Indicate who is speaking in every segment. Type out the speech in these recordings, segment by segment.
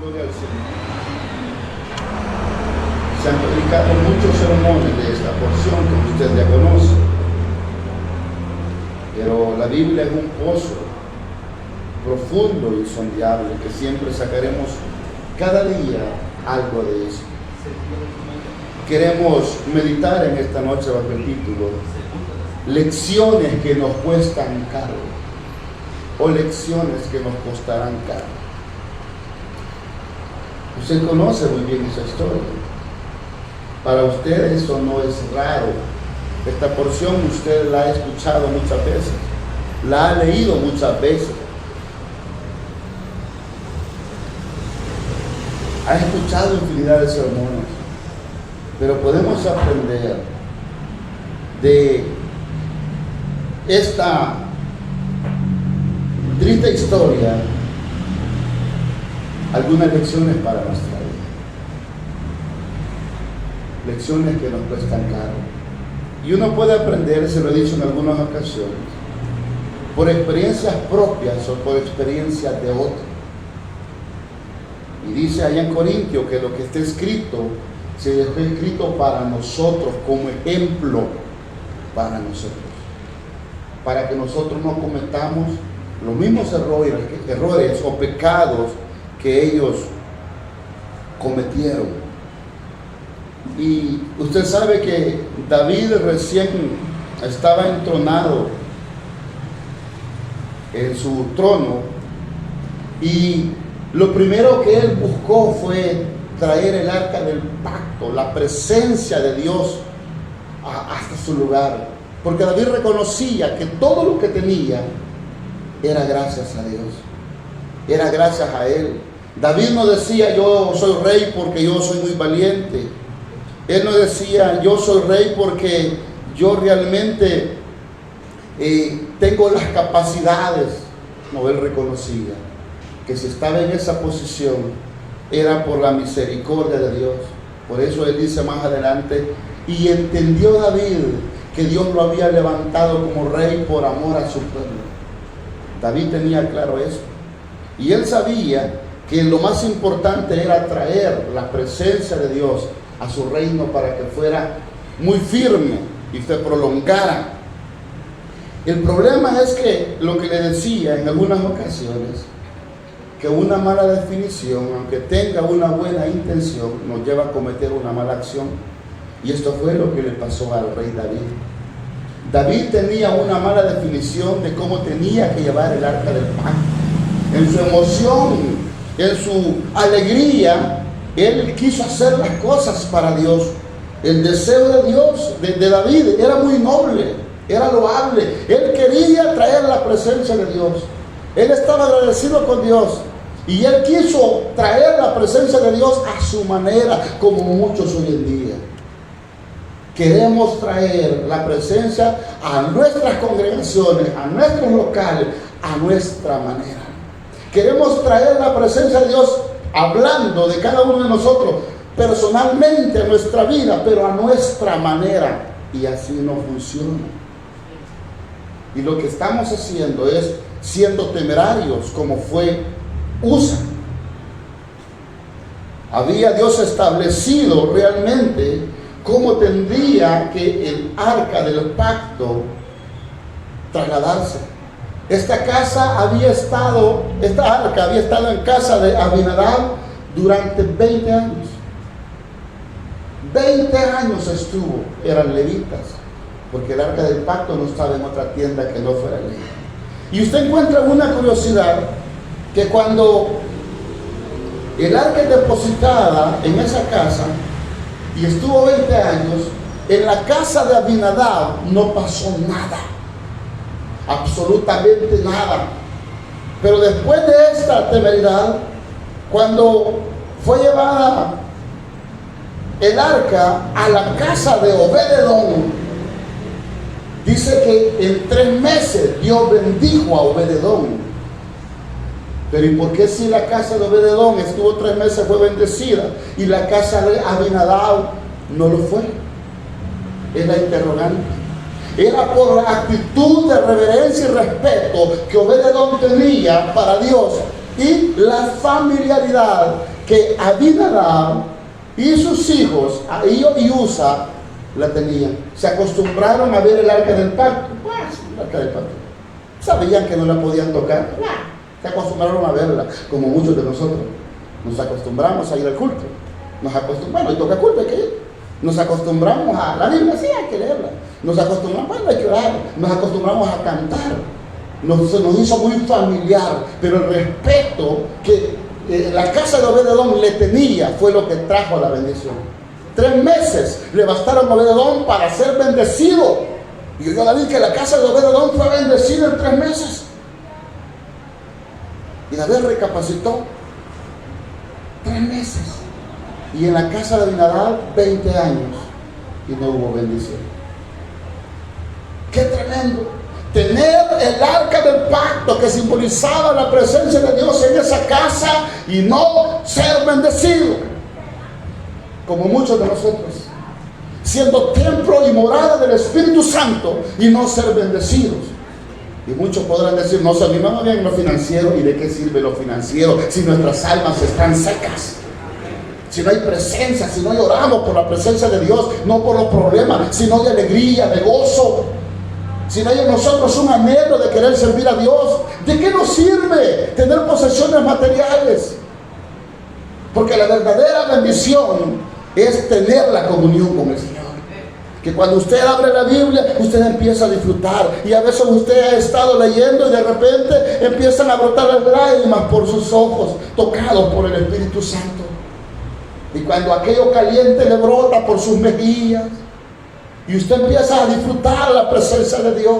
Speaker 1: Gloria al Señor. Se han predicado muchos sermones de esta porción, como usted ya conoce. Pero la Biblia es un pozo profundo y sondeable que siempre sacaremos cada día algo de eso. Queremos meditar en esta noche bajo el título Lecciones que nos cuestan caro, o lecciones que nos costarán caro. Usted conoce muy bien esa historia. Para usted eso no es raro. Esta porción usted la ha escuchado muchas veces, la ha leído muchas veces, ha escuchado infinidad de sermones, pero podemos aprender de esta triste historia algunas lecciones para nuestra vida, lecciones que nos cuestan caro. Y uno puede aprender, se lo he dicho en algunas ocasiones, por experiencias propias o por experiencias de otros. Y dice allá en Corintios que lo que está escrito se dejó escrito para nosotros, como ejemplo para nosotros, para que nosotros no cometamos los mismos errores o pecados que ellos cometieron. Y usted sabe que David recién estaba entronado en su trono, y lo primero que él buscó fue traer el arca del pacto, la presencia de Dios hasta su lugar, porque David reconocía que todo lo que tenía era gracias a Dios, era gracias a él. David no decía yo soy rey porque yo soy muy valiente. Él no decía yo soy rey porque yo realmente tengo las capacidades. No, él reconocía que si estaba en esa posición era por la misericordia de Dios. Por eso él dice más adelante, y entendió David que Dios lo había levantado como rey por amor a su pueblo. David tenía claro eso, y él sabía que lo más importante era traer la presencia de Dios a su reino para que fuera muy firme y se prolongara. El problema es que lo que le decía en algunas ocasiones, que una mala definición, aunque tenga una buena intención, nos lleva a cometer una mala acción. Y esto fue lo que le pasó al rey David. David tenía una mala definición de cómo tenía que llevar el arca del pacto. En su emoción, en su alegría, él quiso hacer las cosas para Dios. El deseo de Dios, de David, era muy noble, era loable. Él quería traer la presencia de Dios. Él estaba agradecido con Dios, y él quiso traer la presencia de Dios a su manera, como muchos hoy en día. Queremos traer la presencia a nuestras congregaciones, a nuestros locales, a nuestra manera. Queremos traer la presencia de Dios hablando de cada uno de nosotros personalmente a nuestra vida, pero a nuestra manera, y así no funciona. Y lo que estamos haciendo es siendo temerarios, como fue Usa. Había Dios establecido realmente cómo tendría que el arca del pacto trasladarse. Esta arca había estado en casa de Abinadab durante 20 años. 20 años estuvo, eran levitas, porque el arca del pacto no estaba en otra tienda que no fuera levita. Y usted encuentra una curiosidad, que cuando el arca es depositada en esa casa y estuvo 20 años, en la casa de Abinadab no pasó nada, absolutamente nada. Pero después de esta temeridad, cuando fue llevada el arca a la casa de Obed-edom, dice que en 3 meses Dios bendijo a Obed-edom. Pero ¿y por qué si la casa de Obed-edom estuvo 3 meses fue bendecida y la casa de Abinadab no lo fue? Es la interrogante. Era por la actitud de reverencia y respeto que Obed-edom tenía para Dios, y la familiaridad que Abinadab y sus hijos, Ahío y Usa, la tenían. Se acostumbraron a ver el arca del pacto. El arca del pacto. Sabían que no la podían tocar. Se acostumbraron a verla, como muchos de nosotros. Nos acostumbramos a ir al culto. Nos acostumbramos, bueno, y toca culto, hay que ir. Nos acostumbramos a la Biblia, sí, hay que leerla. Nos acostumbramos, bueno, hay que orar. Nos acostumbramos a cantar. Nos hizo muy familiar, pero el respeto que la casa de Obed-Edom le tenía fue lo que trajo la bendición. 3 meses le bastaron a Obed-Edom para ser bendecido. Y yo David que la casa de Obed-Edom fue bendecida en 3 meses. Y David recapacitó. 3 meses. Y en la casa de Abinadab 20 años. Y no hubo bendición. ¡Qué tremendo! Tener el arca del pacto que simbolizaba la presencia de Dios en esa casa y no ser bendecido. Como muchos de nosotros. Siendo templo y morada del Espíritu Santo y no ser bendecidos. Y muchos podrán decir, no, si a mí me va bien lo financiero. ¿Y de qué sirve lo financiero si nuestras almas están secas? Si no hay presencia, si no lloramos por la presencia de Dios, no por los problemas, sino de alegría, de gozo. Si no hay en nosotros un anhelo de querer servir a Dios, ¿de qué nos sirve tener posesiones materiales? Porque la verdadera bendición es tener la comunión con el Señor. Que cuando usted abre la Biblia, usted empieza a disfrutar. Y a veces usted ha estado leyendo y de repente empiezan a brotar las lágrimas por sus ojos, tocados por el Espíritu Santo. Y cuando aquello caliente le brota por sus mejillas, y usted empieza a disfrutar la presencia de Dios.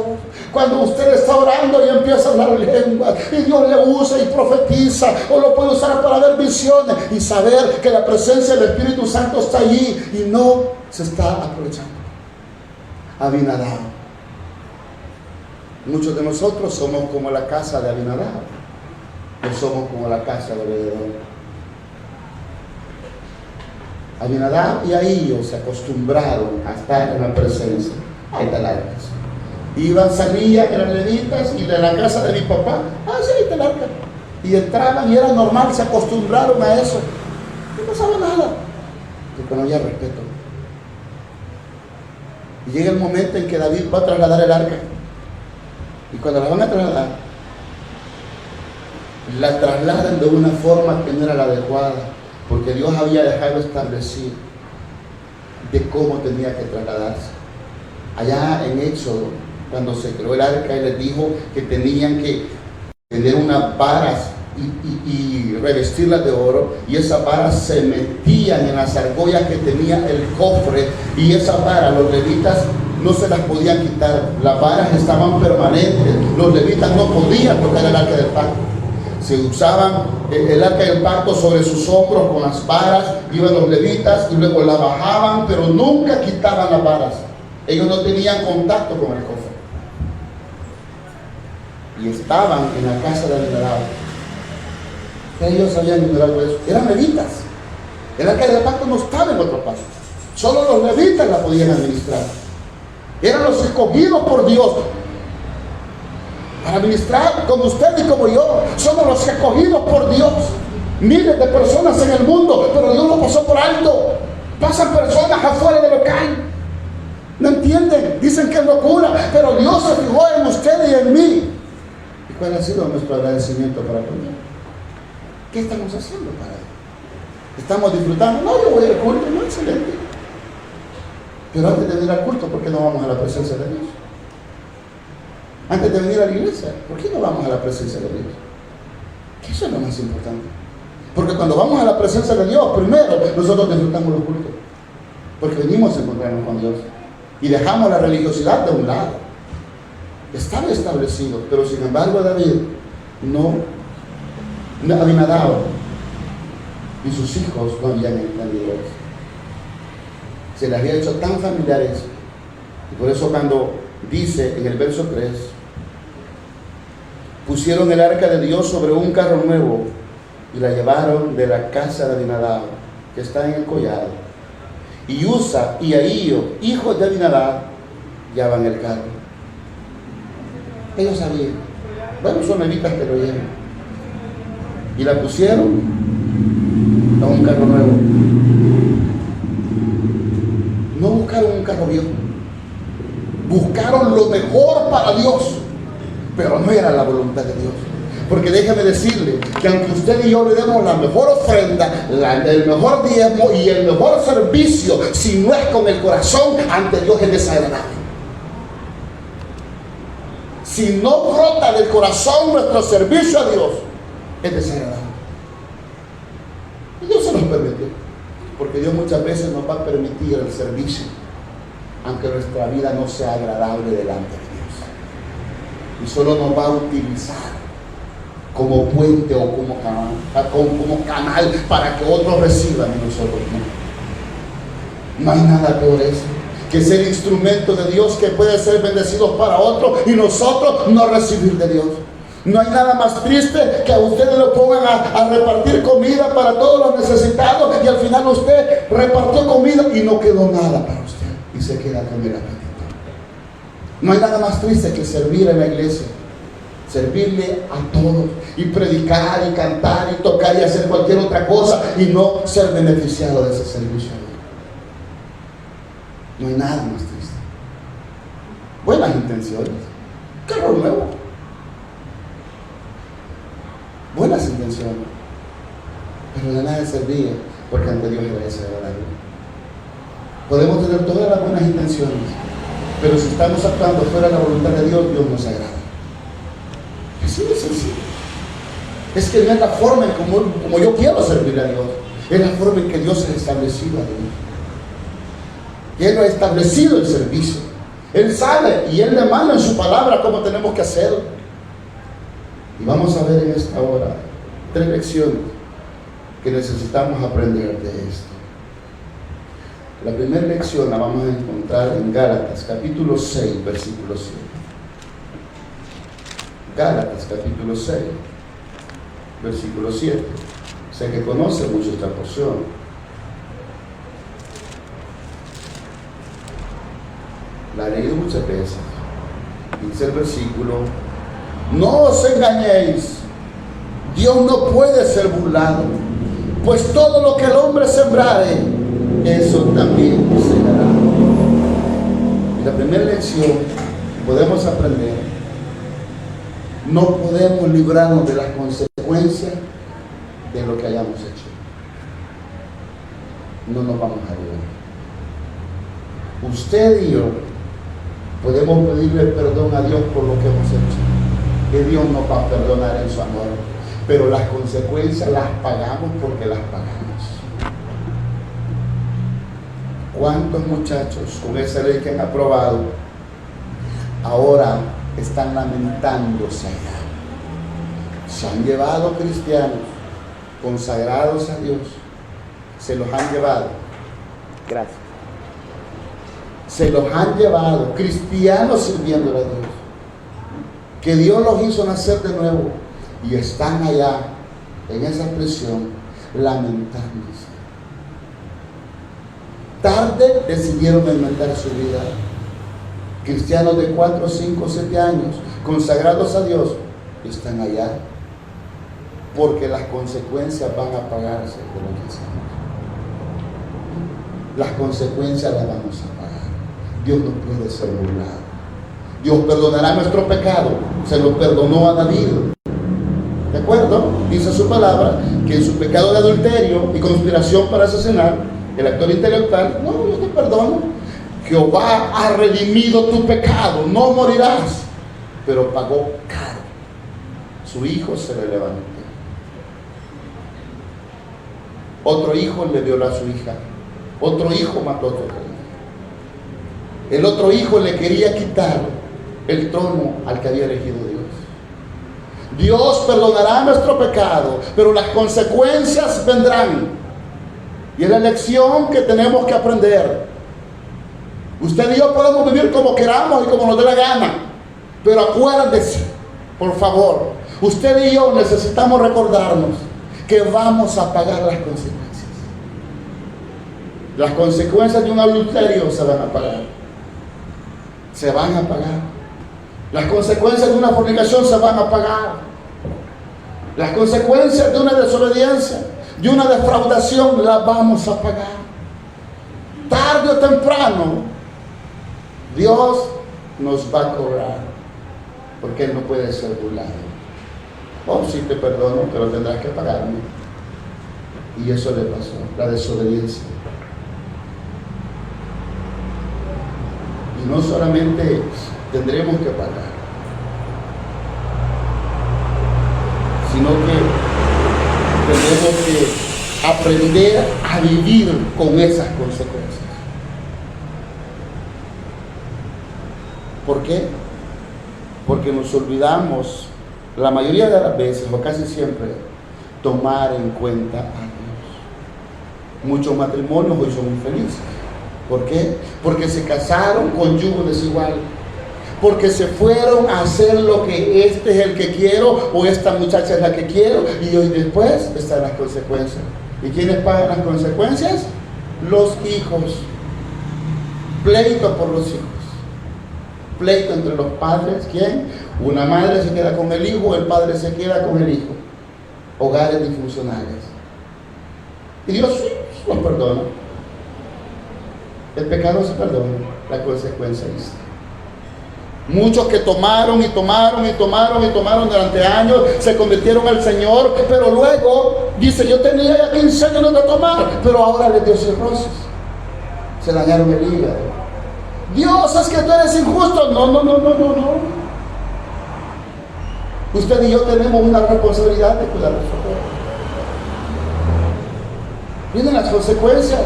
Speaker 1: Cuando usted está orando y empieza a hablar lenguas, y Dios le usa y profetiza, o lo puede usar para ver visiones y saber que la presencia del Espíritu Santo está allí y no se está aprovechando. Abinadab. Muchos de nosotros somos como la casa de Abinadab, no somos como la casa de Obed-Edom. Abinadab y Ahío se acostumbraron a estar en la presencia. Ahí está el arca. Iban, salían, eran levitas, y de la casa de mi papá, sí, ahí está el arca. Y entraban y era normal, se acostumbraron a eso. No pasaba nada, porque no había respeto. Y llega el momento en que David va a trasladar el arca. Y cuando la van a trasladar, la trasladan de una forma que no era la adecuada. Porque Dios había dejado establecido de cómo tenía que trasladarse. Allá en Éxodo, cuando se creó el arca, Él les dijo que tenían que tener unas varas y revestirlas de oro. Y esas varas se metían en las argollas que tenía el cofre. Y esas varas, los levitas no se las podían quitar. Las varas estaban permanentes. Los levitas no podían tocar el arca del pacto. Se usaban el arca del pacto sobre sus hombros con las varas, iban los levitas y luego la bajaban, pero nunca quitaban las varas. Ellos no tenían contacto con el cofre. Y estaban en la casa de Abinadab. Ellos sabían algo de eso. Eran levitas. El arca del pacto no estaba en otro paso. Solo los levitas la podían administrar. Eran los escogidos por Dios para ministrar como usted y como yo. Somos los escogidos por Dios. Miles de personas en el mundo, pero Dios lo pasó por alto. Pasan personas afuera de local. No entienden, dicen que es locura, pero Dios se fijó en usted y en mí. ¿Y cuál ha sido nuestro agradecimiento para con Él? ¿Qué estamos haciendo para Él? ¿Estamos disfrutando? No, yo voy al culto, no, excelente. Pero antes de venir al culto, ¿por qué no vamos a la presencia de Dios? Antes de venir a la iglesia, ¿por qué no vamos a la presencia de Dios? Que eso es lo más importante. Porque cuando vamos a la presencia de Dios, primero nosotros disfrutamos los cultos. Porque venimos a encontrarnos con Dios. Y dejamos la religiosidad de un lado. Estaba establecido, pero sin embargo David no Abinadab y sus hijos no habían entendido eso. Se les había hecho tan familiares. Y por eso cuando dice en el verso 3, pusieron el arca de Dios sobre un carro nuevo y la llevaron de la casa de Abinadab, que está en el collado. Y Usa y Ahío, hijos de Abinadab, llevaban el carro. Ellos sabían. Bueno, son levitas que lo llevan. y la pusieron a un carro nuevo. No buscaron un carro viejo, buscaron lo mejor para Dios, pero no era la voluntad de Dios. Porque déjeme decirle que aunque usted y yo le demos la mejor ofrenda, el mejor diezmo y el mejor servicio, si no es con el corazón, ante Dios es desagradable. Si no brota del corazón nuestro servicio a Dios, es desagradable. Y Dios se nos permitió, porque Dios muchas veces nos va a permitir el servicio, aunque nuestra vida no sea agradable delante de Dios. Y solo nos va a utilizar como puente o como canal para que otros reciban y nosotros no. No hay nada peor eso que ser instrumento de Dios que puede ser bendecido para otros y nosotros no recibir de Dios. No hay nada más triste que a ustedes lo pongan a repartir comida para todos los necesitados y al final usted repartió comida y no quedó nada para usted y se queda con el apetito. No hay nada más triste que servir en la iglesia, servirle a todos y predicar y cantar y tocar y hacer cualquier otra cosa y no ser beneficiado de ese servicio. No hay nada más triste. Buenas intenciones, carro nuevo, buenas intenciones, pero de nada servía porque ante Dios era desagradable. Podemos tener todas las buenas intenciones, pero si estamos actuando fuera de la voluntad de Dios, Dios nos agrada. Así de sencillo. Es que no es la forma en como yo quiero servir a Dios, es la forma en que Dios ha establecido a Dios. Él no ha establecido el servicio. Él sabe y Él le manda en su palabra cómo tenemos que hacerlo. Y vamos a ver en esta hora 3 lecciones que necesitamos aprender de esto. La primera lección la vamos a encontrar en Gálatas capítulo 6, versículo 7. Gálatas capítulo 6, versículo 7. Sé que conoce mucho esta porción. La he leído muchas veces. Dice el versículo: no os engañéis, Dios no puede ser burlado, pues todo lo que el hombre sembrare, eso también segará. Y la primera lección podemos aprender: no podemos librarnos de las consecuencias de lo que hayamos hecho. No nos vamos a librar. Usted y yo podemos pedirle perdón a Dios por lo que hemos hecho, que Dios nos va a perdonar en su amor, pero las consecuencias las pagamos porque las pagamos. ¿Cuántos muchachos con esa ley que han aprobado ahora están lamentándose allá? Se han llevado cristianos consagrados a Dios, se los han llevado. Gracias. Se los han llevado, cristianos sirviendo a Dios, que Dios los hizo nacer de nuevo y están allá en esa prisión lamentándose. Tarde decidieron enmendar su vida. Cristianos de 4, 5, 7 años consagrados a Dios están allá porque las consecuencias van a pagarse de lo que hacemos. Las consecuencias las vamos a pagar. Dios no puede ser burlado. Dios perdonará nuestro pecado. Se lo perdonó a David. ¿De acuerdo? Dice su palabra que en su pecado de adulterio y conspiración para asesinar, el actor intelectual, no, yo te perdono. Jehová ha redimido tu pecado, no morirás. Pero pagó caro. Su hijo se le levantó. Otro hijo le violó a su hija. Otro hijo mató a otro hijo. El otro hijo le quería quitar el trono al que había elegido Dios. Dios perdonará nuestro pecado, pero las consecuencias vendrán. Y es la lección que tenemos que aprender. Usted y yo podemos vivir como queramos y como nos dé la gana, pero acuérdese, por favor, usted y yo necesitamos recordarnos que vamos a pagar las consecuencias. Las consecuencias de un adulterio se van a pagar. Se van a pagar. Las consecuencias de una fornicación se van a pagar. Las consecuencias de una desobediencia, de una defraudación, las vamos a pagar. Tarde o temprano, Dios nos va a cobrar, porque Él no puede ser burlado. Oh, sí te perdono, pero tendrás que pagarme. Y eso le pasó, la desobediencia. Y no solamente tendremos que pagar, sino que tenemos que aprender a vivir con esas consecuencias. ¿Por qué? Porque nos olvidamos, la mayoría de las veces, o casi siempre, tomar en cuenta a Dios. Muchos matrimonios hoy son infelices. ¿Por qué? Porque se casaron con yugo desigual. Porque se fueron a hacer lo que este es el que quiero, o esta muchacha es la que quiero, y hoy después están las consecuencias. ¿Y quiénes pagan las consecuencias? Los hijos. Pleito por los hijos. Pleito entre los padres. ¿Quién? Una madre se queda con el hijo, el padre se queda con el hijo. Hogares disfuncionales. Y Dios los perdona. El pecado se perdona, la consecuencia es. Muchos que tomaron durante años, se convirtieron al Señor, pero luego dice: yo tenía ya 15 años de tomar, pero ahora les dio cirrosis. Se dañaron el hígado. Dios, es que tú eres injusto. No. Usted y yo tenemos una responsabilidad de cuidar de su cuerpo. Vienen las consecuencias.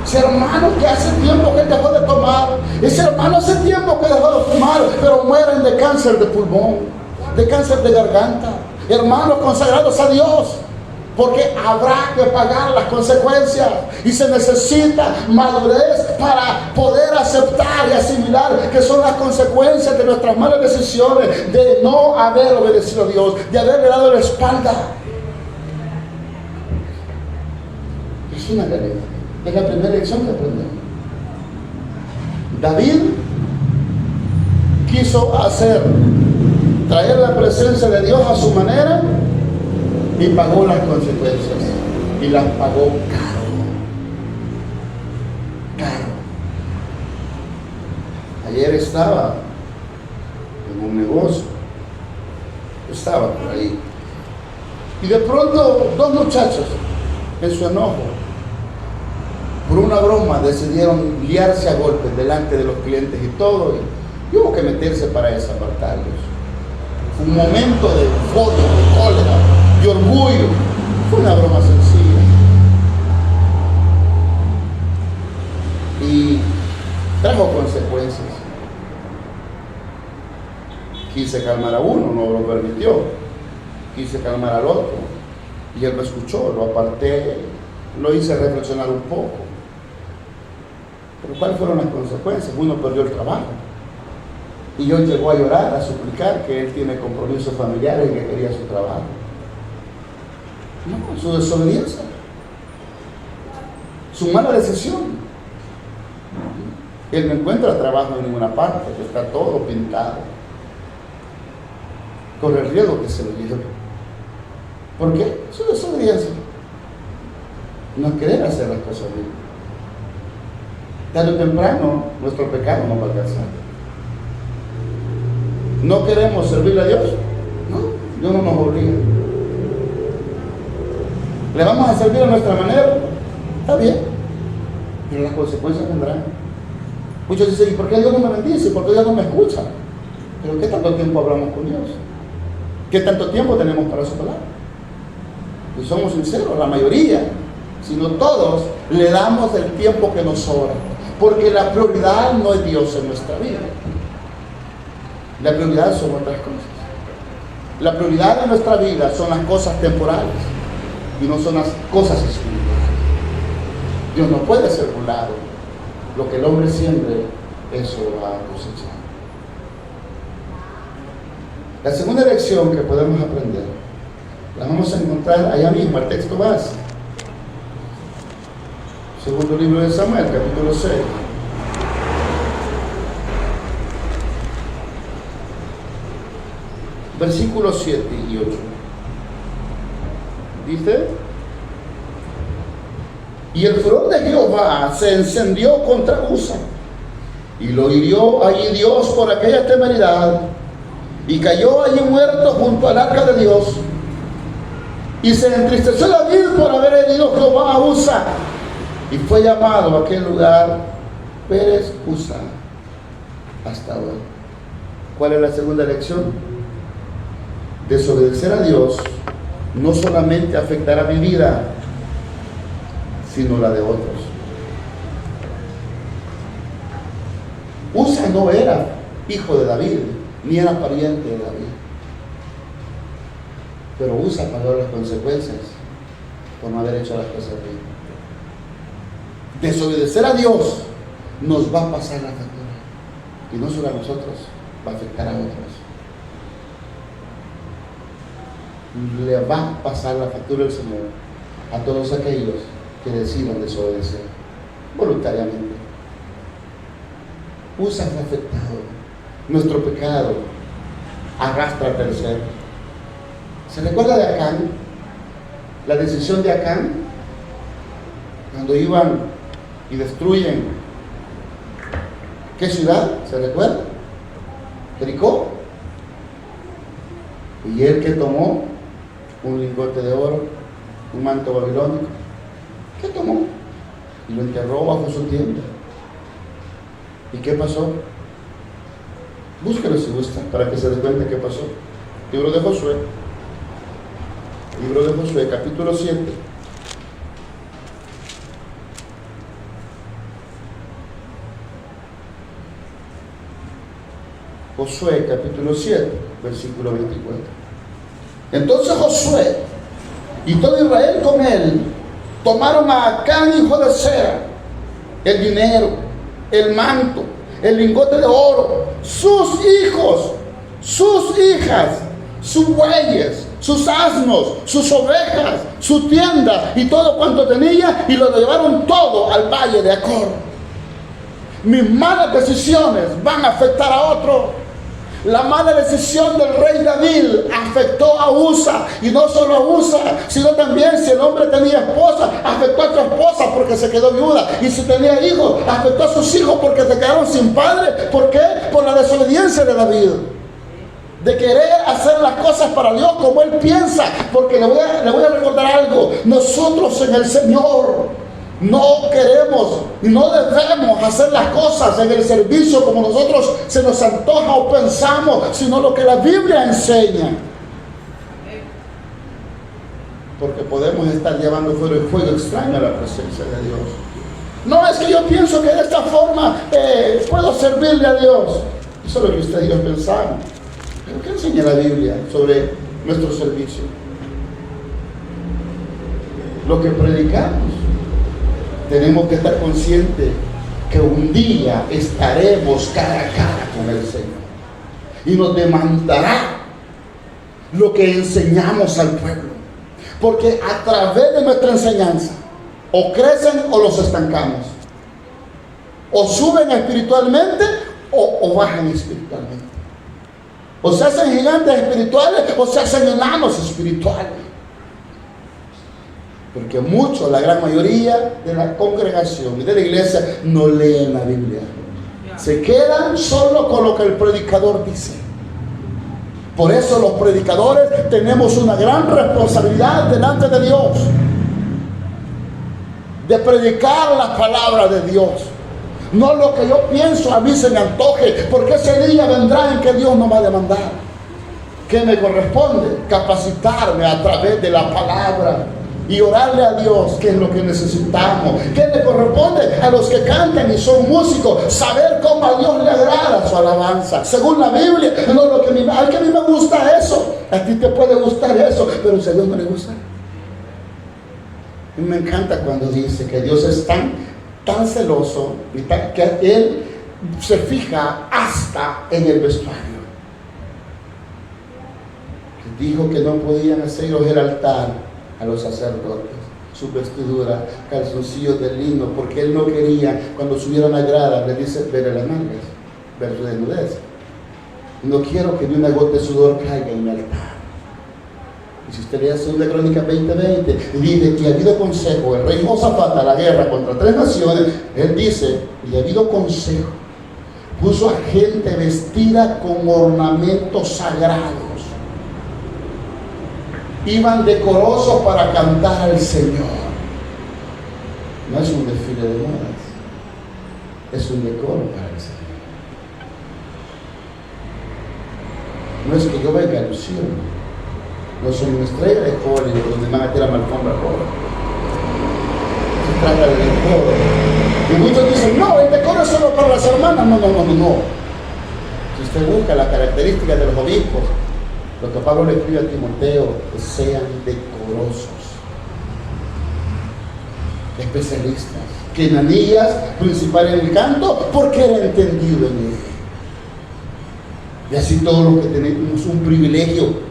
Speaker 1: Ese hermano que hace tiempo que dejó de tomar, ese hermano hace tiempo que dejó de fumar, pero mueren de cáncer de pulmón, de cáncer de garganta. Hermanos consagrados a Dios, porque habrá que pagar las consecuencias y se necesita madurez para poder aceptar y asimilar que son las consecuencias de nuestras malas decisiones, de no haber obedecido a Dios, de haberle dado la espalda. Es una realidad. Es la primera lección que aprendemos. David quiso traer la presencia de Dios a su manera y pagó las consecuencias. Y las pagó caro. Ayer estaba en un negocio. Estaba por ahí. Y de pronto dos muchachos, en su enojo, por una broma, decidieron liarse a golpes delante de los clientes y todo, y hubo que meterse para desapartarlos. Fue un momento de euforia, de cólera, de orgullo. Fue una broma sencilla. Y trajo consecuencias. Quise calmar a uno, no lo permitió. Quise calmar al otro, y él me escuchó, lo aparté, lo hice reflexionar un poco. Pero ¿cuáles fueron las consecuencias? Uno perdió el trabajo. Y hoy llegó a llorar, a suplicar que él tiene compromisos familiares y que quería su trabajo. No, su desobediencia. Su mala decisión. Él no encuentra trabajo en ninguna parte, está todo pintado. Corre el riesgo que se lo lleve. ¿Por qué? Su desobediencia. No querer hacer las cosas bien. Tarde o temprano, nuestro pecado nos va a alcanzar. ¿No queremos servirle a Dios? No, Dios no nos obliga. ¿Le vamos a servir a nuestra manera? Está bien, pero las consecuencias vendrán. Muchos dicen: ¿y por qué Dios no me bendice? ¿Por qué Dios no me escucha? ¿Pero qué tanto tiempo hablamos con Dios? ¿Qué tanto tiempo tenemos para su palabra? Y somos sinceros, la mayoría, si no todos, le damos el tiempo que nos sobra. Porque la prioridad no es Dios en nuestra vida. La prioridad son otras cosas. La prioridad de nuestra vida son las cosas temporales y no son las cosas espirituales. Dios no puede ser burlado. Lo que el hombre siembre, eso va a cosechar. La segunda lección que podemos aprender, la vamos a encontrar allá mismo, el texto base. Segundo libro de Samuel, capítulo 6. Versículos 7 y 8. dice: y el furor de Jehová se encendió contra Usa, y lo hirió allí Dios por aquella temeridad, y cayó allí muerto junto al arca de Dios. Y se entristeció David por haber herido Jehová a Usa, y fue llamado a aquel lugar Pérez Usa hasta hoy. ¿Cuál es la segunda lección? Desobedecer a Dios no solamente afectará mi vida, sino la de otros. Usa no era hijo de David, ni era pariente de David, pero Usa pagó las consecuencias por no haber hecho las cosas bien. Desobedecer a Dios nos va a pasar la factura, y no solo a nosotros, va a afectar a otros. Le va a pasar la factura del Señor a todos aquellos que decidan desobedecer voluntariamente. Usa fue afectado. Nuestro pecado arrastra al tercero. ¿Se recuerda de Acán? La decisión de Acán, cuando iban y destruyen ¿qué ciudad? ¿Se recuerda? Jericó. Y él que tomó un lingote de oro, un manto babilónico, ¿qué tomó? Y lo enterró bajo su tienda. ¿Y qué pasó? Búsquelo si gusta, para que se dé cuenta qué pasó. Libro de Josué, capítulo 7. Josué, capítulo 7, versículo 24. Entonces Josué y todo Israel con él tomaron a Acán, hijo de Zera, el dinero, el manto, el lingote de oro, sus hijos, sus hijas, sus bueyes, sus asnos, sus ovejas, su tienda y todo cuanto tenía, y lo llevaron todo al valle de Acor. Mis malas decisiones van a afectar a otro. La mala decisión del rey David afectó a Usa, y no solo a Usa, sino también si el hombre tenía esposa, afectó a su esposa porque se quedó viuda, y si tenía hijos, afectó a sus hijos porque se quedaron sin padre. ¿Por qué? Por la desobediencia de David, de querer hacer las cosas para Dios como él piensa. Porque le voy a recordar algo: nosotros en el Señor no queremos y no debemos hacer las cosas en el servicio como nosotros se nos antoja o pensamos, sino lo que la Biblia enseña. Porque podemos estar llevando fuera el fuego extraño a la presencia de Dios. No es que yo pienso que de esta forma puedo servirle a Dios. Eso es lo que usted y yo pensamos. ¿Pero qué enseña la Biblia sobre nuestro servicio? Lo que predicamos. Tenemos que estar conscientes que un día estaremos cara a cara con el Señor, y nos demandará lo que enseñamos al pueblo. Porque a través de nuestra enseñanza, o crecen o los estancamos, o suben espiritualmente o bajan espiritualmente, o se hacen gigantes espirituales o se hacen enanos espirituales. Porque muchos, la gran mayoría de la congregación y de la iglesia no leen la Biblia. Se quedan solo con lo que el predicador dice. Por eso los predicadores tenemos una gran responsabilidad delante de Dios, de predicar la palabra de Dios. No lo que yo pienso a mí se me antoje, porque ese día vendrá en que Dios nos va a demandar. ¿Qué me corresponde? Capacitarme a través de la palabra y orarle a Dios, que es lo que necesitamos. ¿Qué le corresponde a los que cantan y son músicos? Saber cómo a Dios le agrada su alabanza según la Biblia. No lo que al que a mí me gusta eso, a ti te puede gustar eso, pero si a Dios no le gusta. Y me encanta cuando dice que Dios es tan celoso y que Él se fija hasta en el vestuario. Dijo que no podían hacer el altar a los sacerdotes, su vestidura, calzoncillos de lino, porque él no quería, cuando subieron a la grada, le dice: ver las mangas, ver su desnudez. No quiero que ni una gota de sudor caiga en mi altar. Y Si usted lee 2 Crónicas 20:20, dice que ha habido consejo. El rey Josafat, a la guerra contra 3 naciones, él dice, y ha habido consejo. Puso a gente vestida con ornamentos sagrados. Iban decorosos para cantar al Señor. No es un desfile de modas, es un decoro para el Señor. No es que yo venga a lucirme, no soy una estrella de Hollywood donde me van a tirar la alfombra roja. Se trata de decoro. Y muchos dicen, no, el decoro es solo para las hermanas. No. Si usted busca las características de los obispos, lo que Pablo le escribe a Timoteo, que sean decorosos, especialistas, que Ananías, principal en el canto, porque era entendido en él. Y así todos los que tenemos un privilegio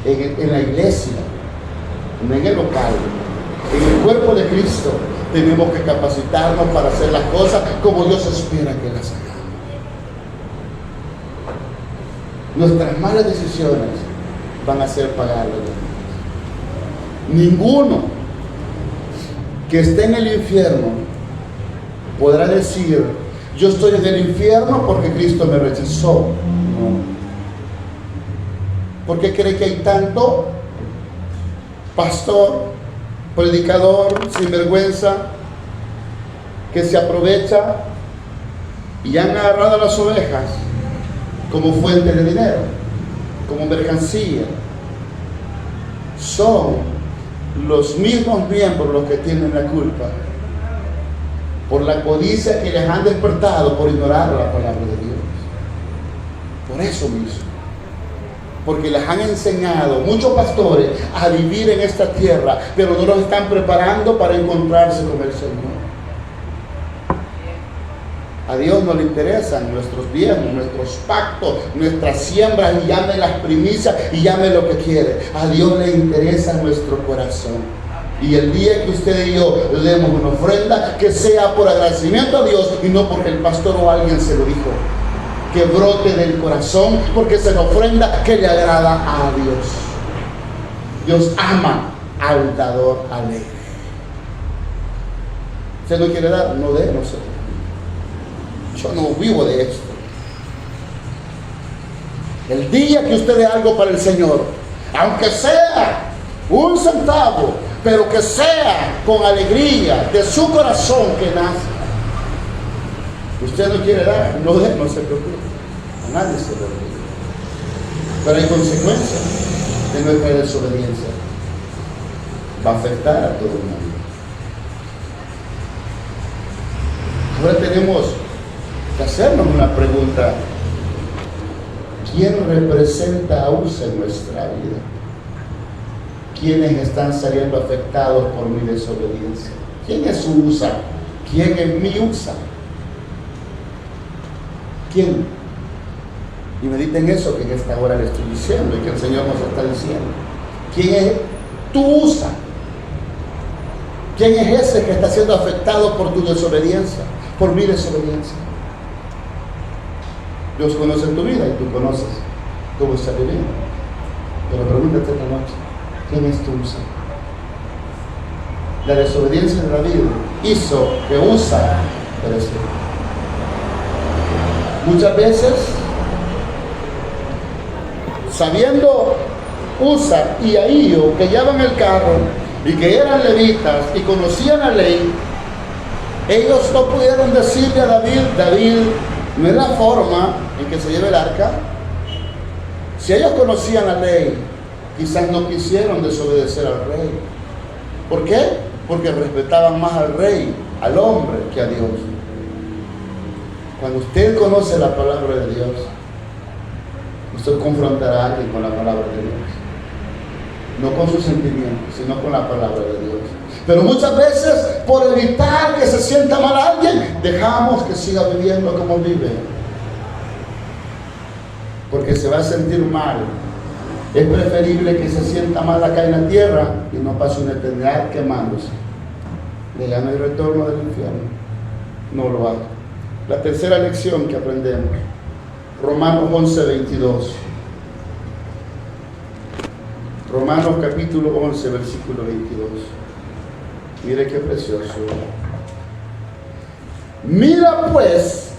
Speaker 1: en la iglesia, no en el local, en el cuerpo de Cristo, tenemos que capacitarnos para hacer las cosas como Dios espera que las hagamos. Nuestras malas decisiones van a hacer pagar los demás. Ninguno que esté en el infierno podrá decir, yo estoy en el infierno porque Cristo me rechazó. No. ¿Por qué cree que hay tanto pastor, predicador, sinvergüenza, que se aprovecha y han agarrado a las ovejas como fuente de dinero, como mercancía? Son los mismos miembros los que tienen la culpa por la codicia que les han despertado por ignorar la palabra de Dios. Por eso mismo, porque les han enseñado muchos pastores a vivir en esta tierra, pero no los están preparando para encontrarse con el Señor. A Dios no le interesan nuestros bienes, nuestros pactos, nuestras siembras, y llame las primicias y llame lo que quiere. A Dios le interesa nuestro corazón. Y el día que usted y yo le demos una ofrenda, que sea por agradecimiento a Dios y no porque el pastor o alguien se lo dijo. Que brote del corazón, porque es una ofrenda que le agrada a Dios. Dios ama al dador alegre. ¿Usted no quiere dar? No dé, no sé. Yo no vivo de esto. El día que usted dé algo para el Señor, aunque sea un centavo, pero que sea con alegría de su corazón que nazca. Usted no quiere dar, no dé, no se preocupe. A nadie se lo olvida. Pero hay consecuencias de nuestra desobediencia. Va a afectar a todo el mundo. Ahora tenemos que hacernos una pregunta. ¿Quién representa a USA en nuestra vida? ¿Quiénes están saliendo afectados por mi desobediencia? ¿Quién es su USA? ¿Quién es mi USA? ¿Quién? Y mediten eso que en esta hora le estoy diciendo y que el Señor nos está diciendo. ¿Quién es tu USA? ¿Quién es ese que está siendo afectado por tu desobediencia? Por mi desobediencia. Dios conoce tu vida y tú conoces cómo está viviendo. Pero pregúntate esta noche, ¿quién es tu USA? La desobediencia de David hizo que Usa pereciera. Muchas veces, sabiendo Usa y Ahío que llevaban el carro y que eran levitas y conocían la ley, ellos no pudieron decirle a David, David, no es la forma en que se lleva el arca. Si ellos conocían la ley, quizás no quisieron desobedecer al rey. ¿Por qué? Porque respetaban más al rey, al hombre, que a Dios. Cuando usted conoce la palabra de Dios, usted confrontará a alguien con la palabra de Dios. No con sus sentimientos, sino con la palabra de Dios. Pero muchas veces, por evitar que se sienta mal alguien, dejamos que siga viviendo como vive. Porque se va a sentir mal. Es preferible que se sienta mal acá en la tierra y no pase una eternidad quemándose. Le gana el retorno del infierno. No lo haga. La tercera lección que aprendemos, Romanos 11:22. Romanos capítulo 11, versículo 22. Mire qué precioso. Mira pues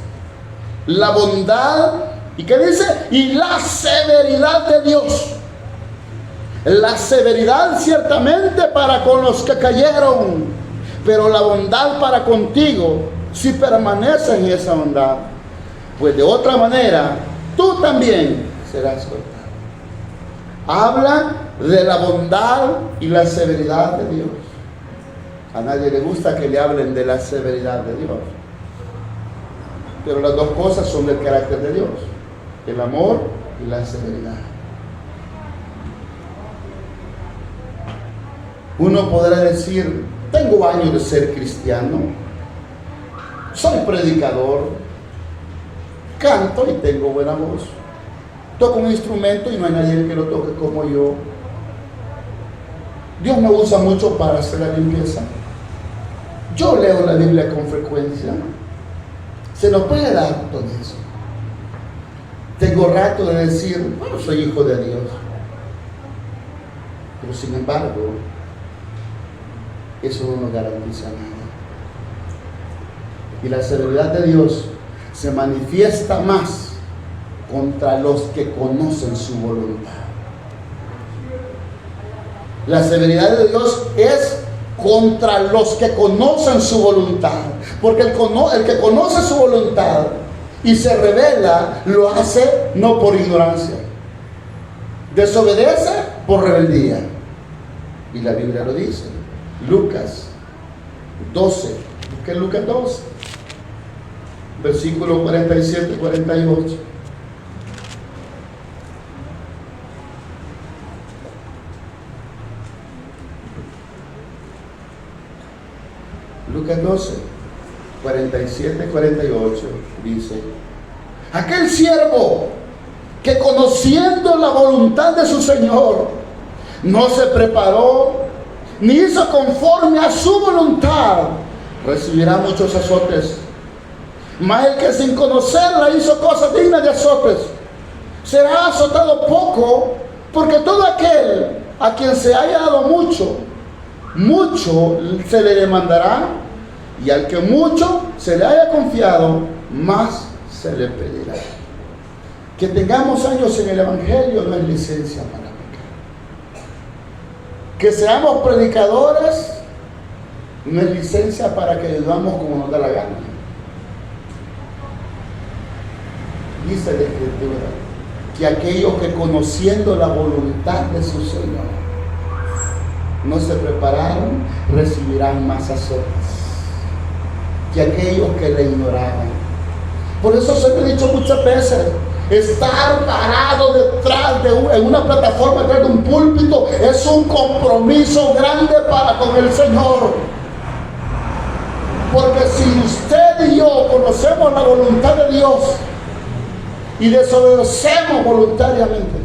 Speaker 1: la bondad, ¿y qué dice? Y la severidad de Dios. La severidad ciertamente para con los que cayeron, pero la bondad para contigo si permaneces en esa bondad. Pues de otra manera, tú también serás cortado. Habla de la bondad y la severidad de Dios. A nadie le gusta que le hablen de la severidad de Dios. Pero las dos cosas son del carácter de Dios: el amor y la severidad. Uno podrá decir: tengo años de ser cristiano, soy predicador, canto y tengo buena voz, toco un instrumento y no hay nadie que lo toque como yo. Dios me usa mucho para hacer la limpieza. Yo leo la Biblia con frecuencia. Se nos puede dar todo eso. Tengo rato de decir: bueno, soy hijo de Dios. Pero sin embargo, eso no nos garantiza nada. Y la severidad de Dios se manifiesta más contra los que conocen su voluntad. La severidad de Dios es contra los que conocen su voluntad, porque el que conoce su voluntad y se revela, lo hace no por ignorancia, desobedece por rebeldía. Y la Biblia lo dice. Lucas 12, busque Lucas 12, versículos 47 y 48. Lucas 12, 47 y 48 dice: aquel siervo que conociendo la voluntad de su Señor no se preparó ni hizo conforme a su voluntad, recibirá muchos azotes. Mas el que sin conocerla hizo cosas dignas de azotes, será azotado poco, porque todo aquel a quien se haya dado mucho, mucho se le demandará, y al que mucho se le haya confiado, más se le pedirá. Que tengamos años en el Evangelio no es licencia para pecar. Que seamos predicadores no es licencia para que vivamos como nos da la gana. Dice la Escritura que aquellos que conociendo la voluntad de su Señor no se prepararon, recibirán más azotes que aquellos que le ignoraban. Por eso se me ha dicho muchas veces: estar parado detrás en una plataforma, detrás de un púlpito, es un compromiso grande para con el Señor. Porque si usted y yo conocemos la voluntad de Dios y desobedecemos voluntariamente,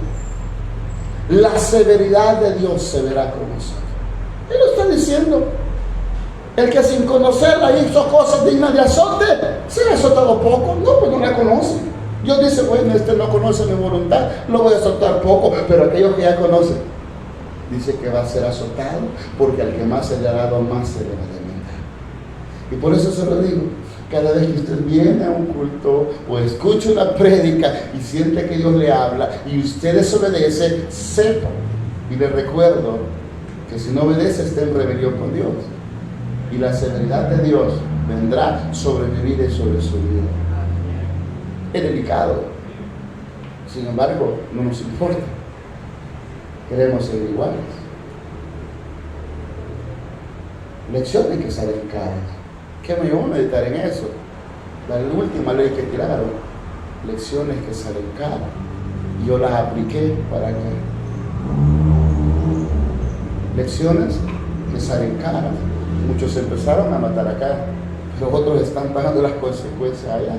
Speaker 1: la severidad de Dios se verá con nosotros. Él lo está diciendo. El que sin conocerla hizo cosas dignas de azote, ¿será azotado poco? No, pues no la conoce. Dios dice: bueno, este no conoce mi voluntad, lo voy a azotar poco. Pero aquellos que ya conocen, dice que va a ser azotado, porque al que más se le ha dado, más se le va a demandar. Y por eso se lo digo: cada vez que usted viene a un culto o escucha una prédica y siente que Dios le habla y usted desobedece, sepa, y le recuerdo que si no obedece, está en rebelión con Dios, y la severidad de Dios vendrá sobre mi vida y sobre su vida. Es delicado, sin embargo, no nos importa. Queremos ser iguales. Lecciones que salen caras. ¿Qué me llevó a meditar en eso? La última ley que tiraron, lecciones que salen caras. Y yo las apliqué para acá. Lecciones que salen caras. Muchos empezaron a matar acá, pero otros están pagando las consecuencias allá.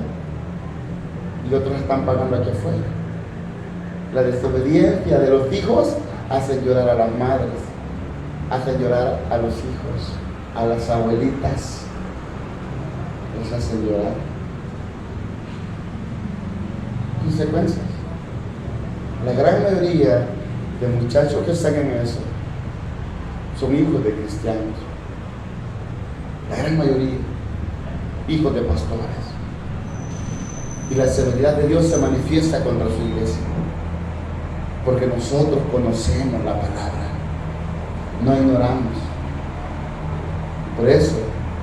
Speaker 1: Y otros están pagando aquí afuera. La desobediencia de los hijos hace llorar a las madres, hace llorar a los hijos, a las abuelitas, los hace llorar. Consecuencias. La gran mayoría de muchachos que están en eso son hijos de cristianos. La gran mayoría, hijos de pastores. Y la severidad de Dios se manifiesta contra su iglesia. Porque nosotros conocemos la palabra, no ignoramos. Por eso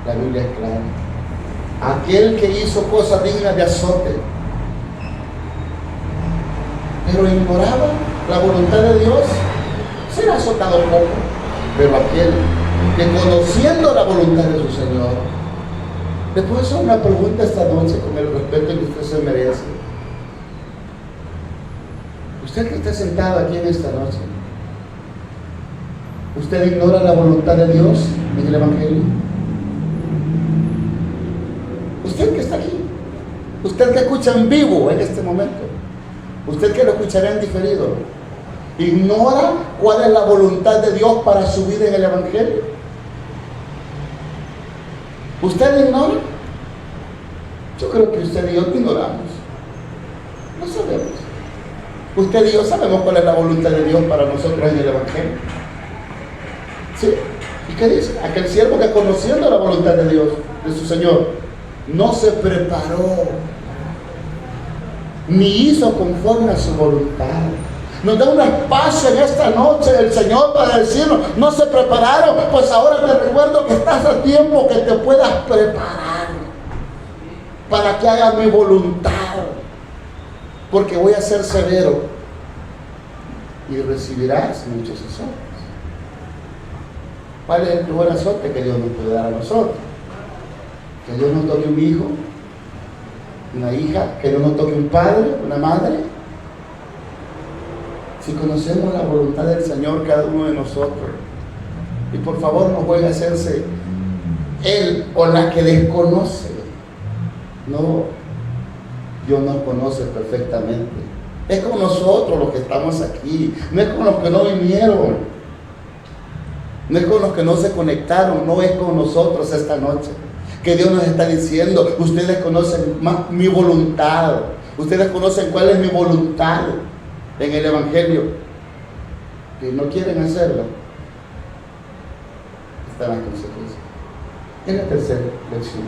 Speaker 1: la Biblia es clara. Aquel que hizo cosas dignas de azote, pero ignoraba la voluntad de Dios, será azotado poco. Pero aquel que conociendo la voluntad de su Señor, le puedo hacer una pregunta esta noche con el respeto que usted se merece. Usted que está sentado aquí en esta noche, ¿usted ignora la voluntad de Dios en el Evangelio? Usted que está aquí, usted que escucha en vivo en este momento, usted que lo escuchará en diferido, ¿ignora cuál es la voluntad de Dios para su vida en el Evangelio? ¿Usted ignora? Yo creo que usted y yo ignoramos. No sabemos. Usted y yo sabemos cuál es la voluntad de Dios para nosotros en el Evangelio. ¿Sí? ¿Y qué dice? Aquel siervo que conociendo la voluntad de Dios, de su Señor, no se preparó, ni hizo conforme a su voluntad. Nos da un espacio en esta noche el Señor para decirnos, no se prepararon, pues ahora te recuerdo que estás a tiempo que te puedas preparar para que hagas mi voluntad, porque voy a ser severo y recibirás muchos azotes. ¿Cuál es el primer azote que Dios nos puede dar a nosotros? Que Dios nos toque un hijo, una hija, que Dios nos toque un padre, una madre. Si conocemos la voluntad del Señor cada uno de nosotros, y por favor no puede hacerse él o la que desconoce. No, Dios nos conoce perfectamente. Es con nosotros los que estamos aquí, no es con los que no vinieron, no es con los que no se conectaron, no es con nosotros esta noche. Que Dios nos está diciendo, ustedes conocen más mi voluntad, ustedes conocen cuál es mi voluntad en el Evangelio, que no quieren hacerlo, están las consecuencias. Es la tercera lección,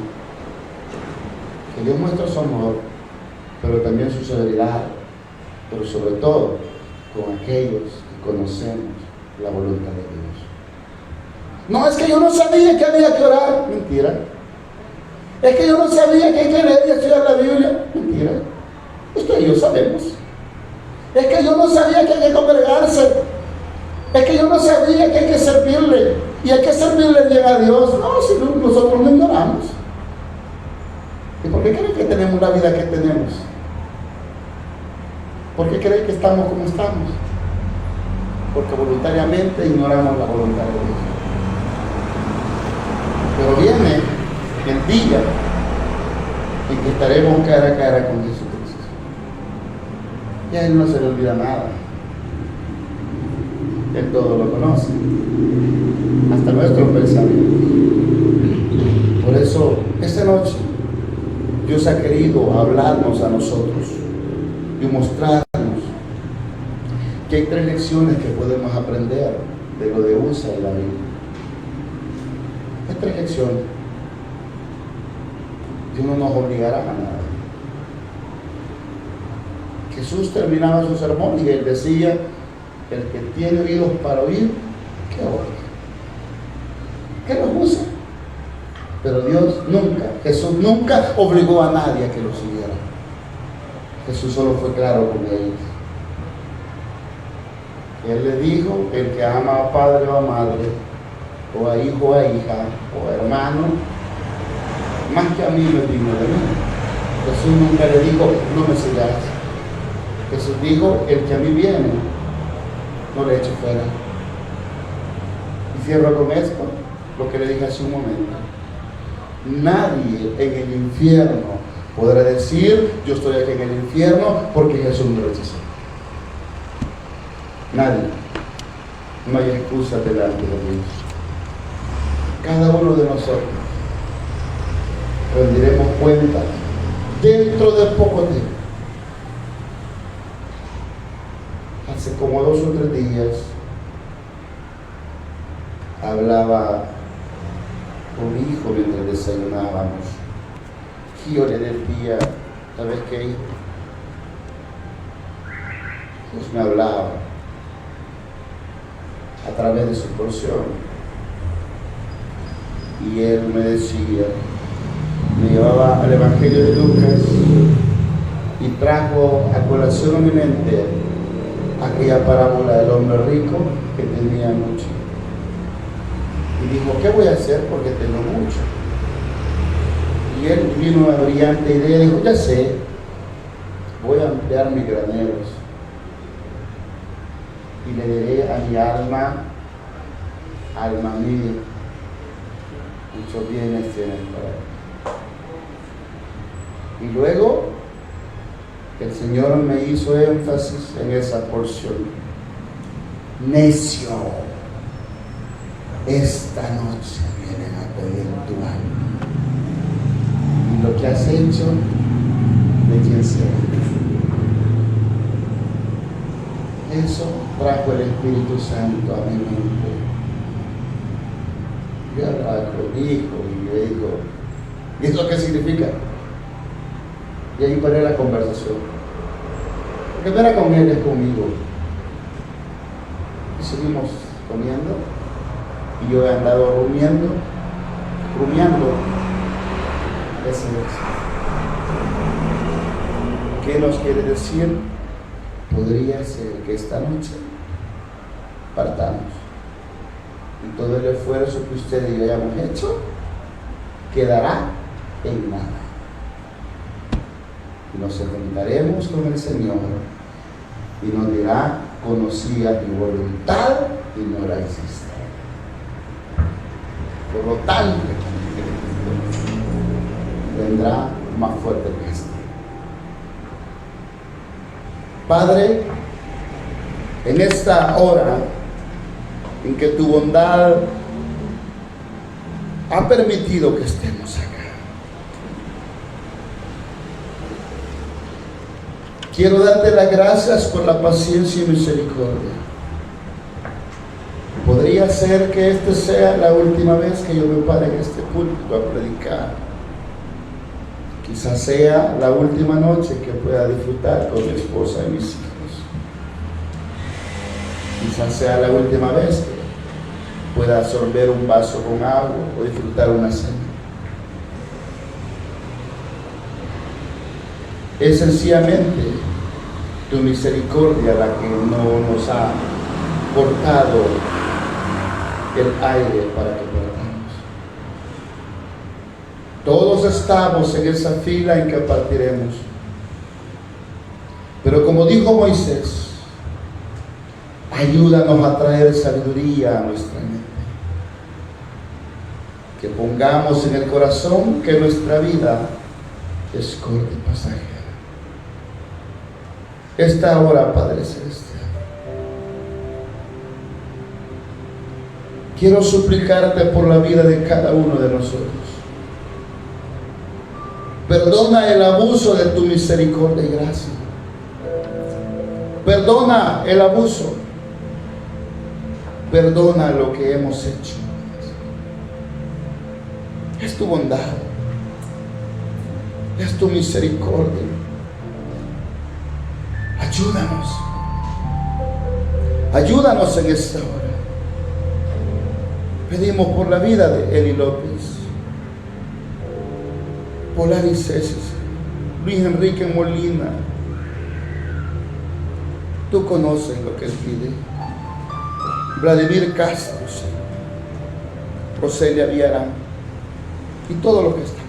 Speaker 1: que Dios muestra su amor, pero también su severidad, pero sobre todo con aquellos que conocemos la voluntad de Dios. No, es que yo no sabía que había que orar. Mentira. Es que yo no sabía que hay que leer y estudiar la Biblia. Mentira. Esto y yo sabemos. Es que yo no sabía que hay que congregarse. Es que yo no sabía que hay que servirle. Y hay que servirle bien a Dios. No, si nosotros lo ignoramos. ¿Y por qué creen que tenemos la vida que tenemos? ¿Por qué creen que estamos como estamos? Porque voluntariamente ignoramos la voluntad de Dios. Pero viene el día en que estaremos cara a cara con Jesucristo. Y a Él no se le olvida nada. Él todo lo conoce, hasta nuestros pensamientos. Por eso, esta noche, Dios ha querido hablarnos a nosotros y mostrarnos que hay 3 lecciones que podemos aprender de lo de Usa y la Biblia. Hay 3 lecciones. Dios no nos obligará a nada. Jesús terminaba su sermón y Él decía, el que tiene oídos para oír, que oiga, que los use. Pero Dios nunca, Jesús nunca obligó a nadie a que lo siguiera. Jesús solo fue claro con ellos. Él le dijo, el que ama a padre o a madre, o a hijo o a hija, o a hermano, más que a mí no es digno de mí. Jesús nunca le dijo, no me sigas. Jesús dijo, el que a mí viene, no le echo fuera. Y cierro con esto, lo que le dije hace un momento. Nadie en el infierno podrá decir, yo estoy aquí en el infierno porque Jesús me rechazó. Nadie. No hay excusa delante de Dios. Cada uno de nosotros rendiremos cuenta dentro de poco tiempo. hace como 2 o 3 días, hablaba con mi hijo mientras desayunábamos. Y yo le decía, ¿sabes qué, hijo? Dios me hablaba a través de su porción. Y él me decía, me llevaba al Evangelio de Lucas y trajo a colación a mi mente aquella parábola del hombre rico que tenía mucho. Y dijo, ¿qué voy a hacer? Porque tengo mucho. Y él vino una brillante idea y dijo, ya sé, voy a ampliar mis graneros y le diré a mi alma, alma mía, muchos bienes tienes para él. Y luego el Señor me hizo énfasis en esa porción. Necio, esta noche vienen a pedir tu alma. Y lo que has hecho, de quien sea. Eso trajo el Espíritu Santo a mi mente. Yo hablaba con mi hijo y le digo, ¿y eso qué significa? Y ahí paré la conversación. Porque no era con él, es conmigo. Y seguimos comiendo. Y yo he andado rumiando. Ese es. ¿Qué nos quiere decir? Podría ser que esta noche partamos. Y todo el esfuerzo que ustedes y yo hayamos hecho quedará en nada. Y nos enfrentaremos con el Señor y nos dirá, conocía tu voluntad y no la hiciste. Por lo tanto, vendrá más fuerte que este. Padre, en esta hora en que tu bondad ha permitido que estemos acá, quiero darte las gracias por la paciencia y misericordia. Podría ser que esta sea la última vez que yo me pare en este púlpito a predicar. Quizás sea la última noche que pueda disfrutar con mi esposa y mis hijos. Quizás sea la última vez que pueda absorber un vaso con agua o disfrutar una cena. Es sencillamente tu misericordia la que no nos ha cortado el aire para que partamos. Todos estamos en esa fila en que partiremos. Pero como dijo Moisés, ayúdanos a traer sabiduría a nuestra mente. Que pongamos en el corazón que nuestra vida es corta y pasajera. Esta hora, Padre Celestial, quiero suplicarte por la vida de cada uno de nosotros. Perdona el abuso de tu misericordia y gracia. Perdona el abuso. Perdona lo que hemos hecho. Es tu bondad. Es tu misericordia. Ayúdanos. Ayúdanos en esta hora. Pedimos por la vida de Eli López, Polaris Cesis, Luis Enrique Molina. Tú conoces lo que él pide. Vladimir Castro, Roselia Villarán y todo lo que está.